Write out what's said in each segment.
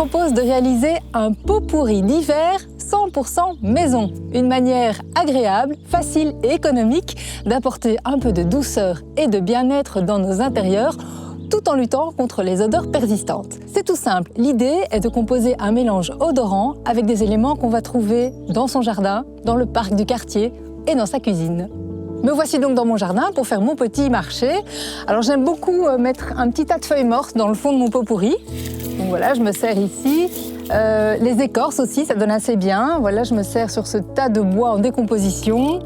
propose de réaliser un pot pourri d'hiver 100% maison. Une manière agréable, facile et économique d'apporter un peu de douceur et de bien-être dans nos intérieurs tout en luttant contre les odeurs persistantes. C'est tout simple, l'idée est de composer un mélange odorant avec des éléments qu'on va trouver dans son jardin, dans le parc du quartier et dans sa cuisine. Me voici donc dans mon jardin pour faire mon petit marché. Alors j'aime beaucoup mettre un petit tas de feuilles mortes dans le fond de mon pot pourri. Donc voilà, je me sers ici. Les écorces aussi, ça donne assez bien. Voilà, je me sers sur ce tas de bois en décomposition.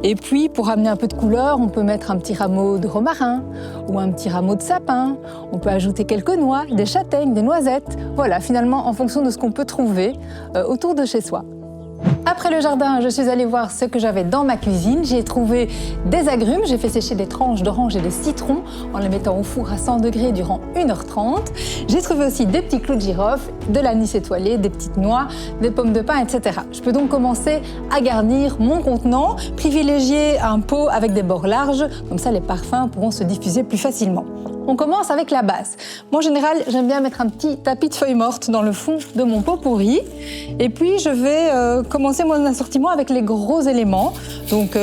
Et puis, pour amener un peu de couleur, on peut mettre un petit rameau de romarin ou un petit rameau de sapin. On peut ajouter quelques noix, des châtaignes, des noisettes. Voilà, finalement, en fonction de ce qu'on peut trouver autour de chez soi. Après le jardin, je suis allée voir ce que j'avais dans ma cuisine. J'ai trouvé des agrumes, j'ai fait sécher des tranches d'orange et de citron en les mettant au four à 100 degrés durant 1h30. J'ai trouvé aussi des petits clous de girofle, de l'anis étoilé, des petites noix, des pommes de pin, etc. Je peux donc commencer à garnir mon contenant, privilégier un pot avec des bords larges, comme ça les parfums pourront se diffuser plus facilement. On commence avec la base. Moi, en général, j'aime bien mettre un petit tapis de feuilles mortes dans le fond de mon pot pourri. Et puis, je vais commencer mon assortiment avec les gros éléments. Donc,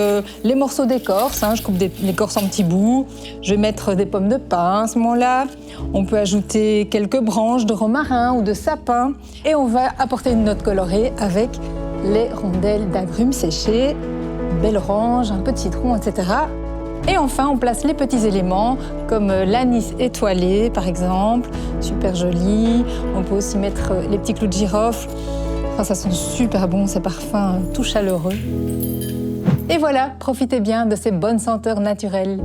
les morceaux d'écorce, je coupe l'écorce en petits bouts. Je vais mettre des pommes de pin à ce moment-là. On peut ajouter quelques branches de romarin ou de sapin. Et on va apporter une note colorée avec les rondelles d'agrumes séchées, belle orange, un peu de citron, etc. Et enfin, on place les petits éléments, comme l'anis étoilé, par exemple, super joli. On peut aussi mettre les petits clous de girofle. Enfin, ça sent super bon, ces parfums tout chaleureux. Et voilà, profitez bien de ces bonnes senteurs naturelles.